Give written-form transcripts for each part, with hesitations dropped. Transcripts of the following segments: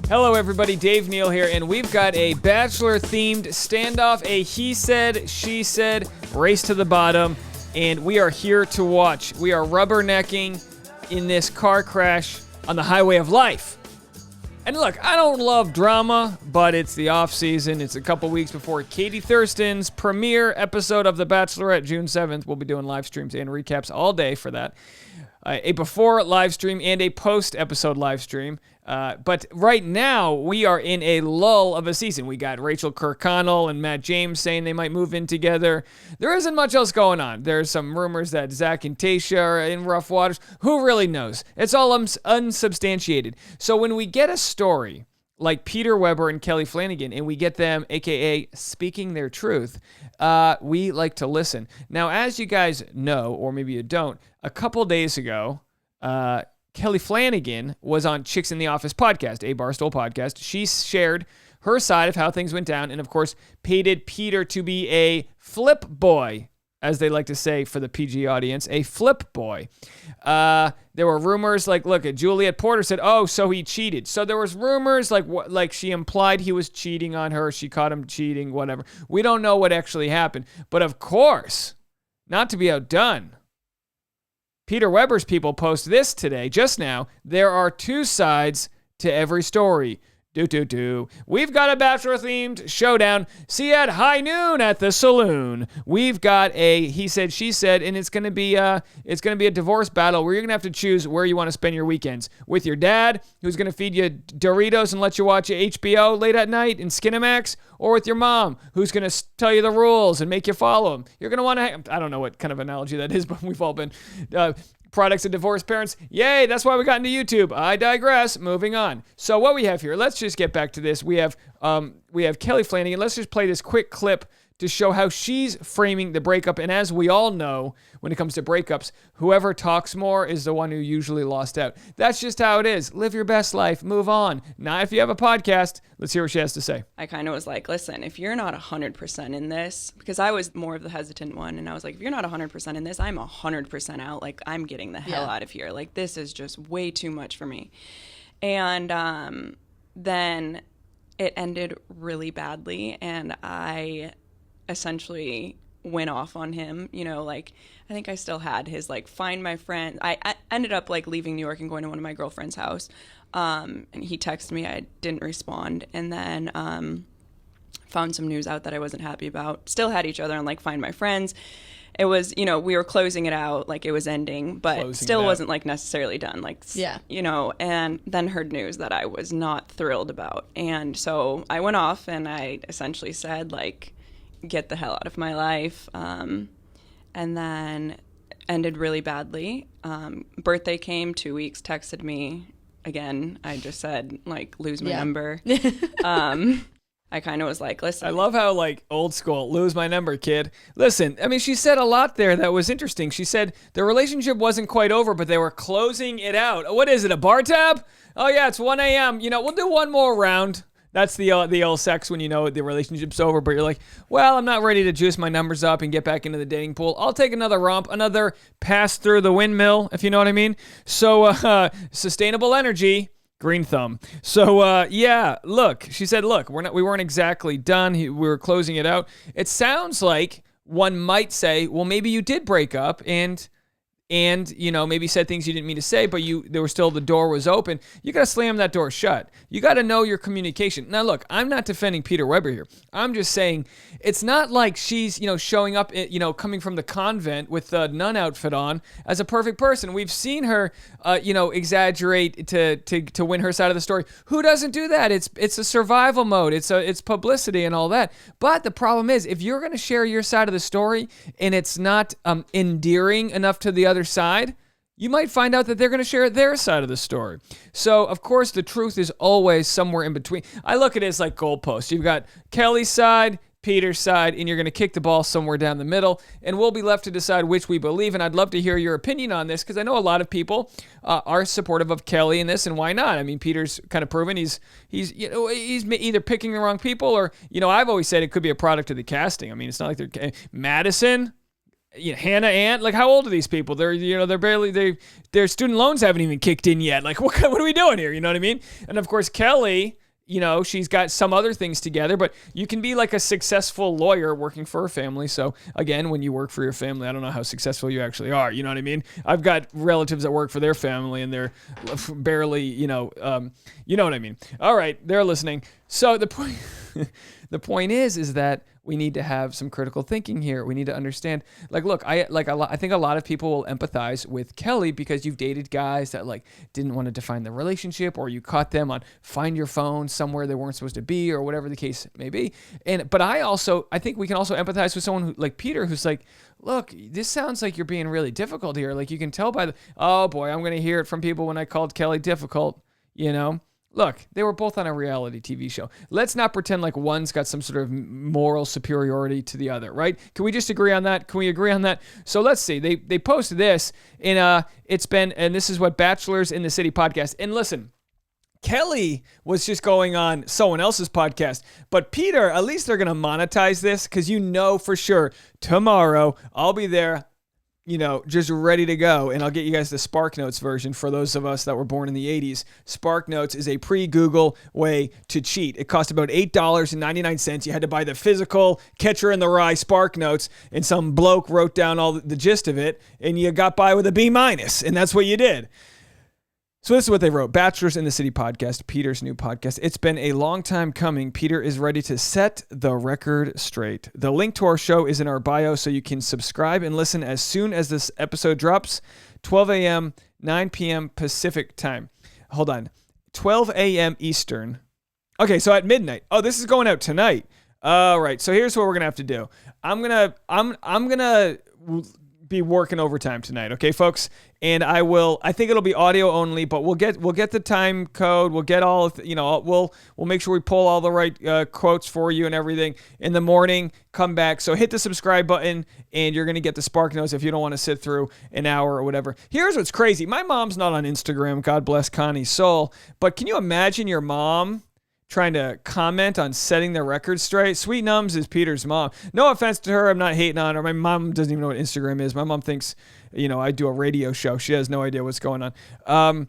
Hello, everybody. Dave Neal here, and we've got a Bachelor-themed standoff, a he said, she said, race to the bottom, and we are here to watch. We are rubbernecking in this car crash on the highway of life. And look, I don't love drama, but it's the off-season. It's a couple weeks before Katie Thurston's premiere episode of The Bachelorette, June 7th. We'll be doing live streams and recaps all day for that. A before live stream and a post-episode live stream. But right now, we are in a lull of a season. We got Rachel Kirkconnell and Matt James saying they might move in together. There isn't much else going on. There's some rumors that Zach and Tayshia are in rough waters. Who really knows? It's all unsubstantiated. So when we get a story like Peter Weber and Kelley Flanagan, and we get them, a.k.a. speaking their truth, we like to listen. Now, as you guys know, or maybe you don't, a couple days ago, Kelley Flanagan was on Chicks in the Office podcast, a Barstool podcast. She shared her side of how things went down, and of course, painted Peter to be a flip boy, as they like to say for the PG audience, a flip boy. There were rumors look, Juliet Porter said, oh, so he cheated. So there was rumors like she implied he was cheating on her. She caught him cheating, whatever. We don't know what actually happened. But of course, not to be outdone, Peter Weber's people post this today, just now. There are two sides to every story. We've got a Bachelor-themed showdown. See you at high noon at the saloon. We've got a he said, she said, and it's gonna be a divorce battle where you're gonna have to choose where you want to spend your weekends. With your dad, who's gonna feed you Doritos and let you watch HBO late at night in Skinamax, or with your mom, who's gonna tell you the rules and make you follow them. You're gonna want to. I don't know what kind of analogy that is, but we've all been. Products of divorced parents. Yay, that's why we got into YouTube. I digress. Moving on. So what we have here, let's just get back to this. We have Kelley Flanagan. Let's just play this quick clip to show how she's framing the breakup. And as we all know, when it comes to breakups, whoever talks more is the one who usually lost out. That's just how it is. Live your best life. Move on. Now, if you have a podcast, let's hear what she has to say. I kind of was like, listen, if you're not 100% in this, because I was more of the hesitant one, and I was like, if you're not 100% in this, I'm 100% out. Like, I'm getting the hell out of here. Like, this is just way too much for me. And then it ended really badly, and I essentially went off on him, I think I still had his find my friend. I ended up leaving New York and going to one of my girlfriend's house, and he texted me. I didn't respond, and then found some news out that I wasn't happy about. Still had each other on find my friends. It was, we were closing it out, it was ending, but still wasn't necessarily done, and then heard news that I was not thrilled about. And so I went off and I essentially said get the hell out of my life, and then ended really badly. Birthday came, 2 weeks, texted me again. I just said lose my number. I kind of was like, listen. I love how old school, lose my number, kid. Listen, I mean, she said a lot there that was interesting. She said the relationship wasn't quite over, but they were closing it out. What is it, a bar tab? Oh yeah, it's 1 a.m. We'll do one more round. That's the old sex when the relationship's over, but you're like, well, I'm not ready to juice my numbers up and get back into the dating pool. I'll take another romp, another pass through the windmill, if you know what I mean. So sustainable energy, green thumb. So look, she said, look, we weren't exactly done. We were closing it out. It sounds like one might say, well, maybe you did break up and maybe said things you didn't mean to say, but the door was open. You got to slam that door shut. You got to know your communication. Now, look, I'm not defending Peter Weber here. I'm just saying it's not like she's, showing up, coming from the convent with a nun outfit on as a perfect person. We've seen her, exaggerate to win her side of the story. Who doesn't do that? It's a survival mode. It's publicity and all that. But the problem is, if you're going to share your side of the story and it's not endearing enough to the other side, you might find out that they're going to share their side of the story. So, of course, the truth is always somewhere in between. I look at it as like goalposts. You've got Kelley's side, Peter's side, and you're going to kick the ball somewhere down the middle, and we'll be left to decide which we believe. And I'd love to hear your opinion on this, because I know a lot of people are supportive of Kelley in this, and why not? I mean, Peter's kind of proven he's either picking the wrong people, or I've always said it could be a product of the casting. I mean, it's not like they're Madison. Hannah Ant, like how old are these people? They're barely, their student loans haven't even kicked in yet. Like what are we doing here? You know what I mean? And of course, Kelley, she's got some other things together, but you can be like a successful lawyer working for a family. So again, when you work for your family, I don't know how successful you actually are. You know what I mean? I've got relatives that work for their family and they're barely, you know what I mean? All right. They're listening. So the point is that we need to have some critical thinking here. We need to understand, like, look, I think a lot of people will empathize with Kelley because you've dated guys that like didn't want to define the relationship, or you caught them on Find Your Phone somewhere they weren't supposed to be, or whatever the case may be. But I think we can also empathize with someone like Peter, who's like, look, this sounds like you're being really difficult here. Like you can tell by oh boy, I'm going to hear it from people when I called Kelley difficult, Look, they were both on a reality TV show. Let's not pretend like one's got some sort of moral superiority to the other, right? Can we just agree on that? Can we agree on that? So let's see. They posted this, and this is what Bachelors in the City podcast. And listen, Kelley was just going on someone else's podcast, but Peter, at least they're going to monetize this because for sure tomorrow I'll be there, just ready to go. And I'll get you guys the Spark Notes version for those of us that were born in the 80s. Spark Notes is a pre-Google way to cheat. It cost about $8.99. You had to buy the physical Catcher in the Rye Spark Notes, and some bloke wrote down all the gist of it, and you got by with a B-, and that's what you did. So this is what they wrote. Bachelors in the City podcast, Peter's new podcast. It's been a long time coming. Peter is ready to set the record straight. The link to our show is in our bio, so you can subscribe and listen as soon as this episode drops. 12 a.m., 9 p.m. Pacific time. Hold on. 12 a.m. Eastern. Okay, so at midnight. Oh, this is going out tonight. All right, so here's what we're going to have to do. I'm going to be working overtime tonight, okay, folks? And I think it'll be audio only, but we'll get the time code. We'll get all, we'll make sure we pull all the right quotes for you and everything in the morning. Come back. So hit the subscribe button and you're going to get the Spark Notes if you don't want to sit through an hour or whatever. Here's what's crazy. My mom's not on Instagram. God bless Connie's soul. But can you imagine your mom trying to comment on setting the record straight? Sweet Nums is Peter's mom. No offense to her. I'm not hating on her. My mom doesn't even know what Instagram is. My mom thinks, I do a radio show. She has no idea what's going on.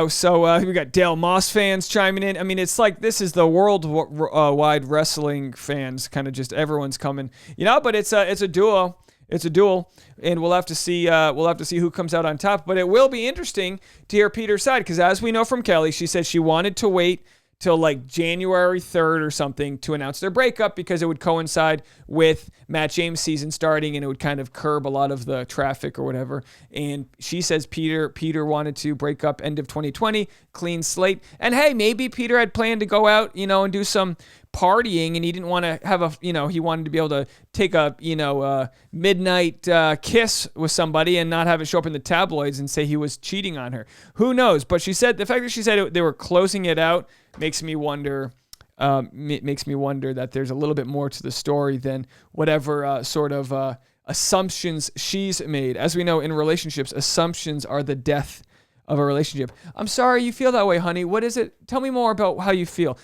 So we got Dale Moss fans chiming in. I mean, it's like this is the worldwide wrestling fans, kind of just everyone's coming, but it's a duo. It's a duel, and we'll have to see who comes out on top. But it will be interesting to hear Peter's side, because as we know from Kelley, she said she wanted to wait till like January 3rd or something to announce their breakup because it would coincide with Matt James' season starting and it would kind of curb a lot of the traffic or whatever. And she says Peter wanted to break up end of 2020, clean slate. And hey, maybe Peter had planned to go out, and do some partying, and he didn't want to have he wanted to be able to take a midnight kiss with somebody and not have it show up in the tabloids and say he was cheating on her. Who knows? But she said the fact that she said they were closing it out makes me wonder that there's a little bit more to the story than whatever sort of assumptions she's made. As we know, in relationships, assumptions are the death of a relationship. I'm sorry you feel that way, honey. What is it? Tell me more about how you feel.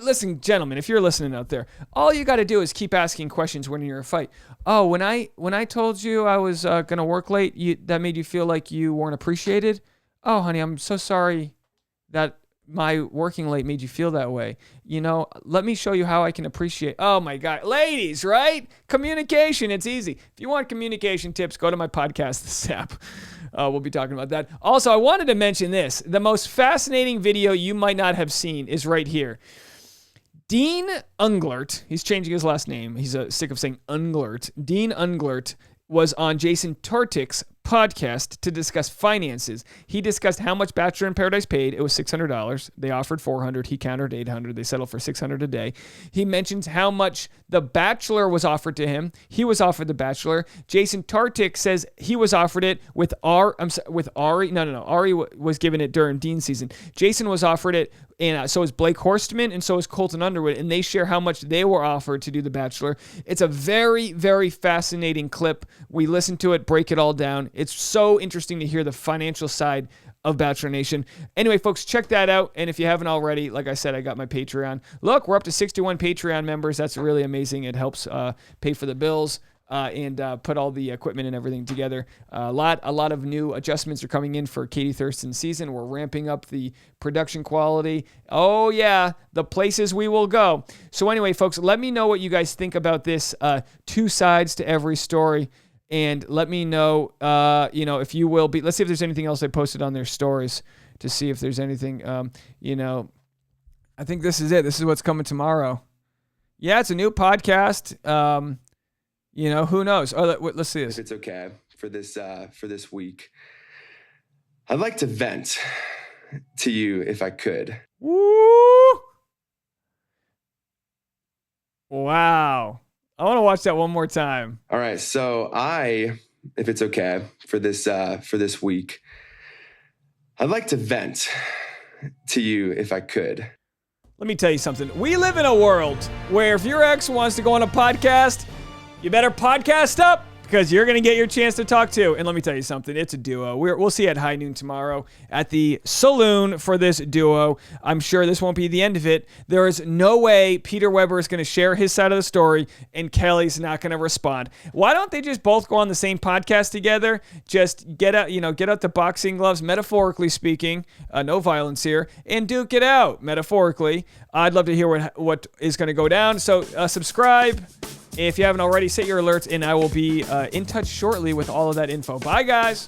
Listen, gentlemen, if you're listening out there, all you got to do is keep asking questions when you're in a fight. Oh, when I told you I was going to work late, that made you feel like you weren't appreciated? Oh, honey, I'm so sorry that my working late made you feel that way. Let me show you how I can appreciate. Oh my God. Ladies, right? Communication. It's easy. If you want communication tips, go to my podcast, this app. We'll be talking about that. Also, I wanted to mention this. The most fascinating video you might not have seen is right here. Dean Unglert, he's changing his last name. He's sick of saying Unglert. Dean Unglert was on Jason Tartick's podcast to discuss finances. He discussed how much Bachelor in Paradise paid. It was $600. They offered $400. He countered $800. They settled for $600 a day. He mentions how much The Bachelor was offered to him. He was offered The Bachelor. Jason Tartick says he was offered it with Ari. No. Ari was given it during Dean's season. Jason was offered it, and so is Blake Horstman, and so is Colton Underwood, and they share how much they were offered to do The Bachelor. It's a very, very fascinating clip. We listen to it, break it all down. It's so interesting to hear the financial side of Bachelor Nation. Anyway, folks, check that out. And if you haven't already, like I said, I got my Patreon. Look, we're up to 61 Patreon members. That's really amazing. It helps pay for the bills. and put all the equipment and everything together. A lot of new adjustments are coming in for Katie Thurston's season. We're ramping up the production quality. Oh yeah, the places we will go. So anyway, folks, let me know what you guys think about this. Two sides to every story. And let me know, if you will be. Let's see if there's anything else I posted on their stories to see if there's anything. I think this is it. This is what's coming tomorrow. Yeah, it's a new podcast. Who knows? Oh, let's see this. If it's okay for this week, I'd like to vent to you if I could. Woo! Wow. I want to watch that one more time. All right. So if it's okay for this week, I'd like to vent to you if I could. Let me tell you something. We live in a world where if your ex wants to go on a podcast, you better podcast up because you're going to get your chance to talk to. And let me tell you something. It's a duo. We'll see you at high noon tomorrow at the saloon for this duo. I'm sure this won't be the end of it. There is no way Peter Weber is going to share his side of the story and Kelley's not going to respond. Why don't they just both go on the same podcast together? Just get out the boxing gloves, metaphorically speaking, no violence here, and duke it out, metaphorically. I'd love to hear what is going to go down. So subscribe. If you haven't already, set your alerts, and I will be in touch shortly with all of that info. Bye, guys.